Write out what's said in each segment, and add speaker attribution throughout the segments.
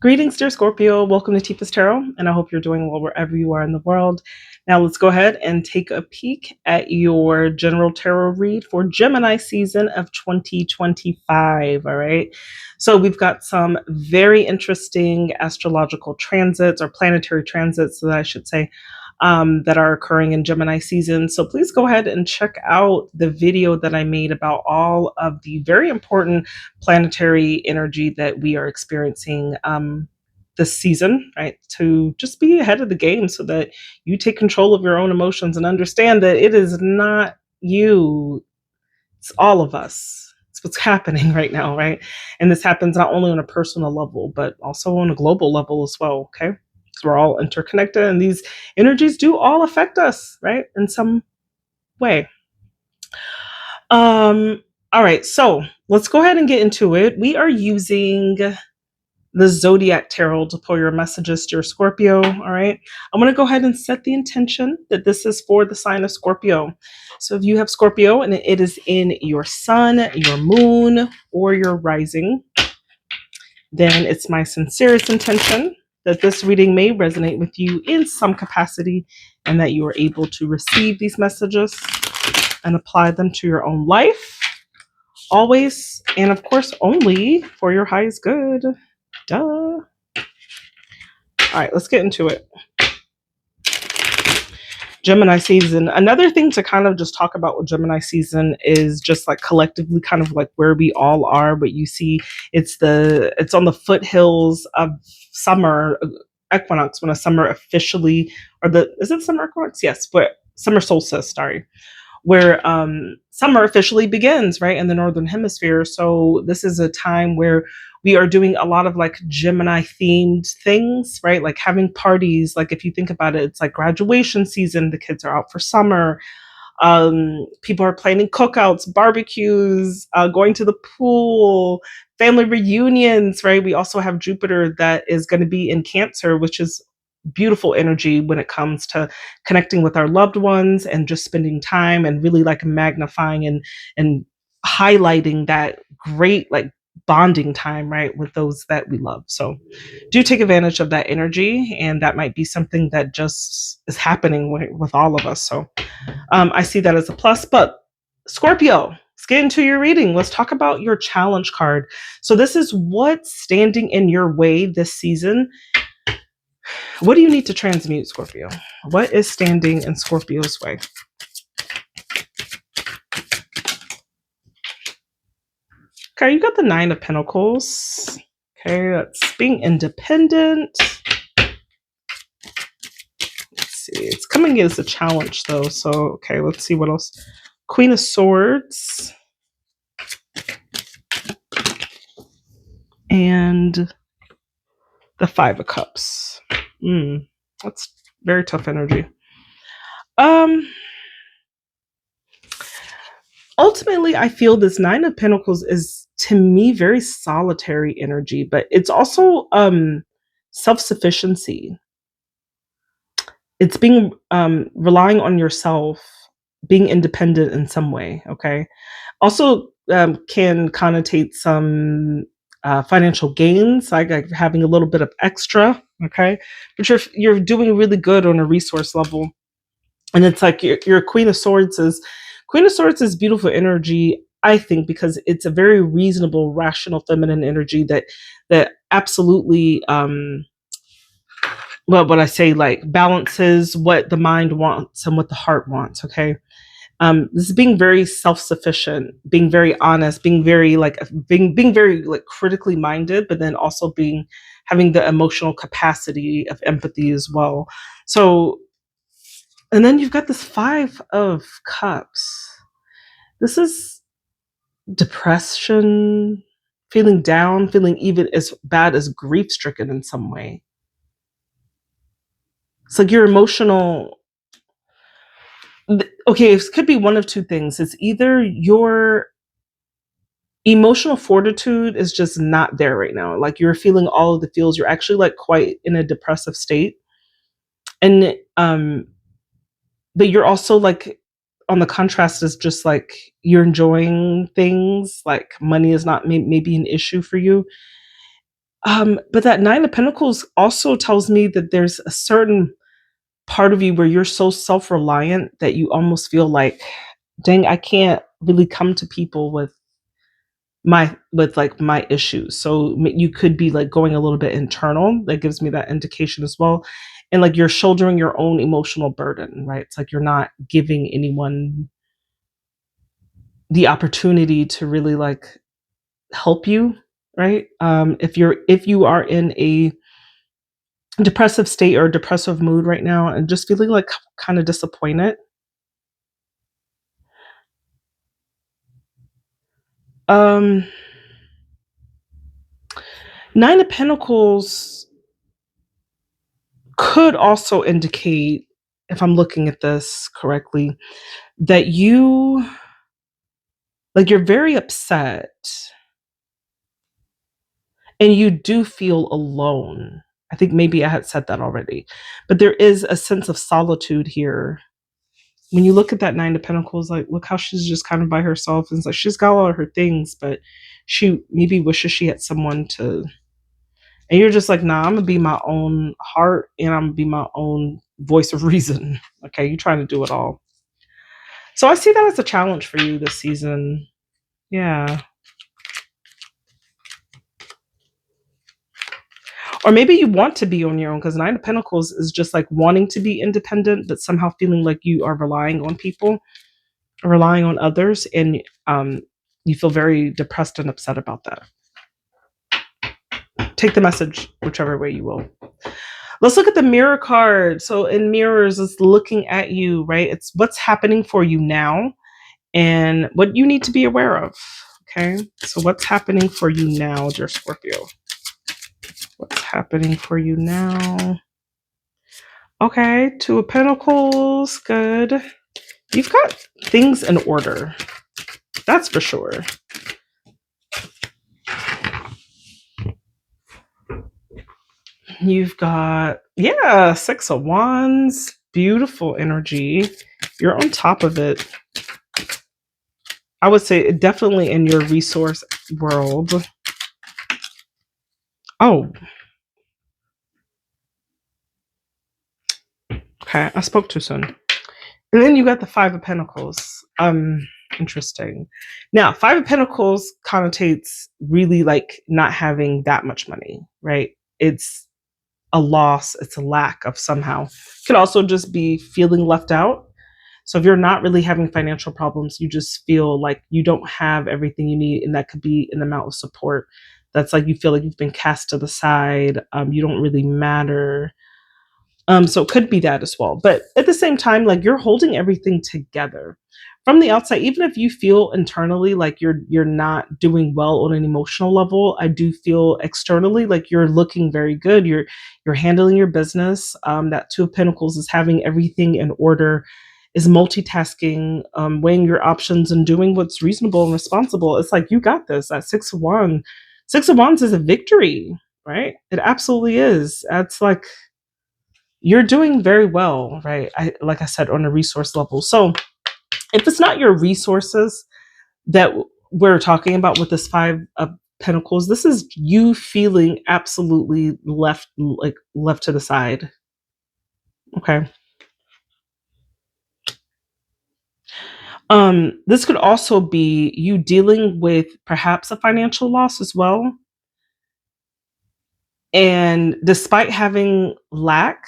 Speaker 1: Greetings, dear Scorpio. Welcome to Tifa's Tarot, and I hope you're doing well wherever you are in the world. Now, let's go ahead and take a peek at your general tarot read for Gemini season of 2025. All right. So, we've got some very interesting astrological transits, or planetary transits, that I should say, that are occurring in Gemini season. So please go ahead and check out the video that I made about all of the very important planetary energy that we are experiencing this season, right? To just be ahead of the game so that you take control of your own emotions and understand that it is not you, it's all of us. It's what's happening right now, right? And this happens not only on a personal level, but also on a global level as well, okay? Because we're all interconnected and these energies do all affect us, right? In some way. All right, so let's go ahead and get into it. We are using the Zodiac Tarot to pull your messages, dear Scorpio. All right. I'm going to go ahead and set the intention that this is for the sign of Scorpio. So if you have Scorpio and it is in your sun, your moon, or your rising, then it's my sincerest intention that this reading may resonate with you in some capacity and that you are able to receive these messages and apply them to your own life. Always, and of course, only for your highest good. Duh. All right, let's get into it. Gemini season. Another thing to kind of just talk about with Gemini season is just like collectively kind of like where we all are, but you see it's on the foothills of summer equinox, when a summer officially, is it summer equinox? Yes, but summer solstice, sorry. Where summer officially begins, right, in the Northern Hemisphere. So this is a time where we are doing a lot of like Gemini themed things, right? Like having parties. Like if you think about it, it's like graduation season. The kids are out for summer. People are planning cookouts, barbecues, going to the pool, family reunions, right? We also have Jupiter that is going to be in Cancer, which is beautiful energy when it comes to connecting with our loved ones and just spending time and really like magnifying and highlighting that great like bonding time, right, with those that we love. So do take advantage of that energy, and that might be something that just is happening with all of us. So I see that as a plus. But Scorpio, let's get into your reading. Let's talk about your challenge card. So this is what's standing in your way this season. What do you need to transmute, Scorpio? What is standing in Scorpio's way? Okay, you got the Nine of Pentacles. Okay, that's being independent. Let's see. It's coming as a challenge, though. So, okay, let's see what else. Queen of Swords. And the Five of Cups. That's very tough energy. Ultimately, I feel this Nine of Pentacles is, to me, very solitary energy, but it's also self-sufficiency. It's being relying on yourself, being independent in some way. Okay. Also, can connotate some financial gains, like having a little bit of extra. Okay, but you're doing really good on a resource level, and it's like your Queen of Swords is beautiful energy, I think, because it's a very reasonable, rational, feminine energy that absolutely what I say, like balances what the mind wants and what the heart wants. Okay. This is being very self-sufficient, being very honest, being very very like critically minded, but then also having the emotional capacity of empathy as well. So, and then you've got this Five of Cups. This is depression, feeling down, feeling even as bad as grief-stricken in some way. It's like your emotional. Okay, it could be one of two things. It's either your emotional fortitude is just not there right now. Like you're feeling all of the feels. You're actually like quite in a depressive state. And but you're also like on the contrast is just like you're enjoying things, like money is not maybe an issue for you. But that Nine of Pentacles also tells me that there's a certain part of you where you're so self-reliant that you almost feel like, dang, I can't really come to people with like my issues. So you could be like going a little bit internal. That gives me that indication as well. And like you're shouldering your own emotional burden, right? It's like you're not giving anyone the opportunity to really like help you, right? If you are in a depressive state or depressive mood right now and just feeling like kind of disappointed, um Nine of Pentacles could also indicate, if I'm looking at this correctly, that you're very upset and you do feel alone. I think maybe I had said that already, but there is a sense of solitude here. When you look at that Nine of Pentacles, like look how she's just kind of by herself, and it's like she's got all of her things, but she maybe wishes she had someone to. And you're just like, nah, I'm gonna be my own heart and I'm gonna be my own voice of reason. Okay, you're trying to do it all. So I see that as a challenge for you this season. Yeah. Or maybe you want to be on your own, because Nine of Pentacles is just like wanting to be independent, but somehow feeling like you are relying on people, relying on others, and you feel very depressed and upset about that. Take the message whichever way you will. Let's look at the Mirror card. So in mirrors, it's looking at you, right? It's what's happening for you now and what you need to be aware of. Okay. So what's happening for you now, dear Scorpio? What's happening for you now? Okay. Two of Pentacles. Good. You've got things in order. That's for sure. You've got, yeah, Six of Wands. Beautiful energy. You're on top of it. I would say definitely in your resource world. Oh. Okay, I spoke too soon. And then you got the Five of Pentacles. Interesting. Now, Five of Pentacles connotates really like not having that much money, right? It's a loss, it's a lack of somehow. It could also just be feeling left out. So if you're not really having financial problems, you just feel like you don't have everything you need, and that could be an amount of support. That's like you feel like you've been cast to the side. You don't really matter. So it could be that as well. But at the same time, like you're holding everything together from the outside. Even if you feel internally like you're not doing well on an emotional level, I do feel externally like you're looking very good. You're handling your business. That Two of Pentacles is having everything in order, is multitasking, weighing your options and doing what's reasonable and responsible. It's like you got this. That Six of Wands is a victory, right? It absolutely is. That's like you're doing very well, right? Like I said, on a resource level. So if it's not your resources that we're talking about with this Five of Pentacles, this is you feeling absolutely left to the side. Okay. This could also be you dealing with perhaps a financial loss as well. And despite having lack,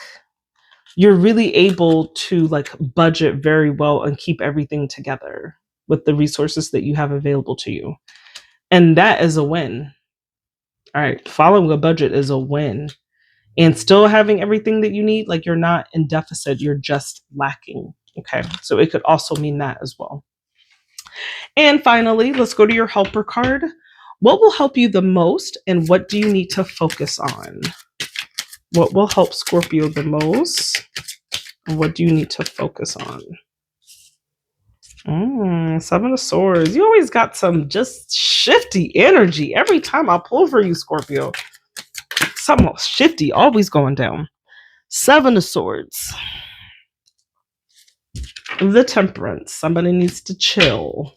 Speaker 1: you're really able to like budget very well and keep everything together with the resources that you have available to you. And that is a win. All right. Following a budget is a win. And still having everything that you need, like you're not in deficit, you're just lacking. Okay. So it could also mean that as well. And finally, let's go to your helper card. What will help you the most and what do you need to focus on? What will help Scorpio the most? And what do you need to focus on? Seven of Swords. You always got some just shifty energy every time I pull for you, Scorpio. Something shifty, always going down. Seven of Swords. The Temperance. Somebody needs to chill.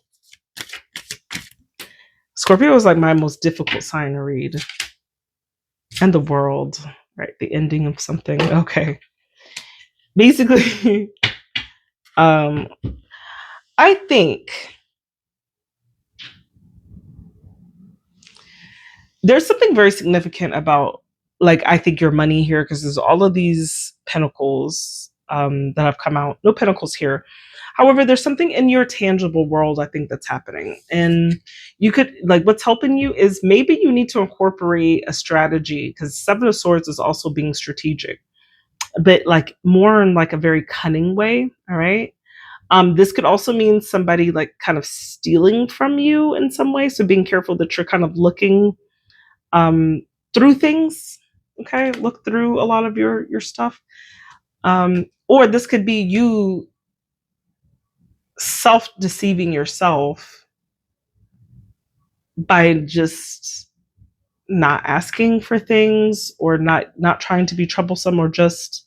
Speaker 1: Scorpio is like my most difficult sign to read. And the World, right? The ending of something. Okay. Basically, I think there's something very significant about, like, I think your money here, because there's all of these pentacles that have come out. No pentacles here. However, there's something in your tangible world, I think, that's happening. And you could, like, what's helping you is maybe you need to incorporate a strategy, because Seven of Swords is also being strategic, but like more in like a very cunning way. All right. This could also mean somebody like kind of stealing from you in some way. So being careful that you're kind of looking um, through things. Okay, look through a lot of your stuff. Or this could be you self deceiving yourself by just not asking for things, or not trying to be troublesome, or just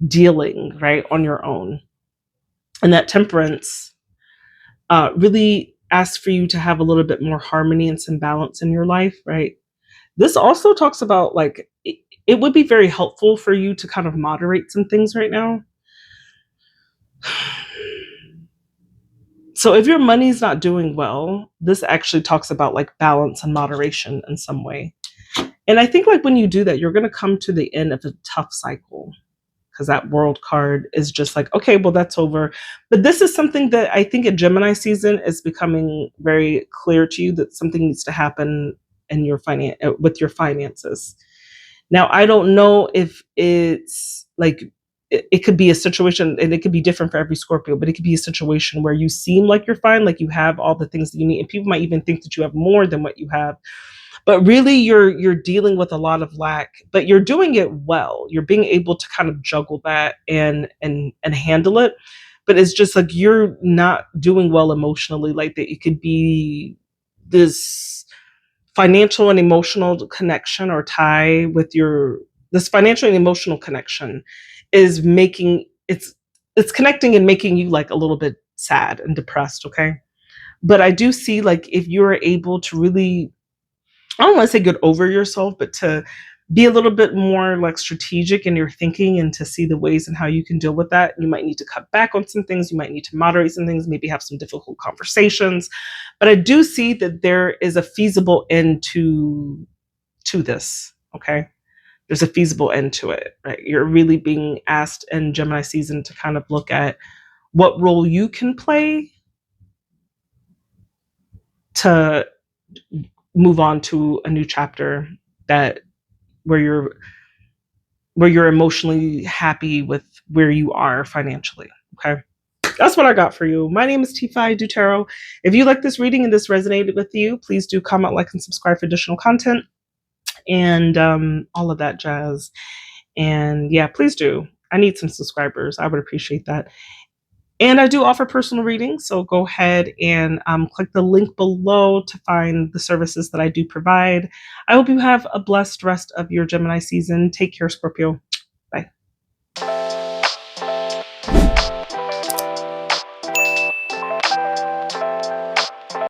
Speaker 1: dealing right on your own. And that Temperance really asks for you to have a little bit more harmony and some balance in your life, right? This also talks about like it would be very helpful for you to kind of moderate some things right now. So if your money's not doing well, this actually talks about like balance and moderation in some way. And I think like when you do that, you're going to come to the end of a tough cycle, because that World card is just like, okay, well, that's over. But this is something that I think in Gemini season is becoming very clear to you, that something needs to happen in your with your finances. Now, I don't know if it's like, it could be a situation, and it could be different for every Scorpio, but it could be a situation where you seem like you're fine, like you have all the things that you need, and people might even think that you have more than what you have. But really, you're dealing with a lot of lack, but you're doing it well. You're being able to kind of juggle that and handle it. But it's just like you're not doing well emotionally, like that. It could be this financial and emotional connection or tie with your, this financial and emotional connection is making it's connecting and making you like a little bit sad and depressed. Okay. But I do see like if you're able to really, I don't want to say get over yourself, but to be a little bit more like strategic in your thinking, and to see the ways and how you can deal with that. You might need to cut back on some things. You might need to moderate some things, maybe have some difficult conversations. But I do see that there is a feasible end to this. Okay. There's a feasible end to it, right? You're really being asked in Gemini season to kind of look at what role you can play to move on to a new chapter, that where you're emotionally happy with where you are financially. Okay. That's what I got for you. My name is Tifa Du Tarot. If you like this reading and this resonated with you, please do comment, like, and subscribe for additional content, and all of that jazz. And yeah, please do. I need some subscribers. I would appreciate that. And I do offer personal readings, so go ahead and click the link below to find the services that I do provide. I hope you have a blessed rest of your Gemini season. Take care, Scorpio.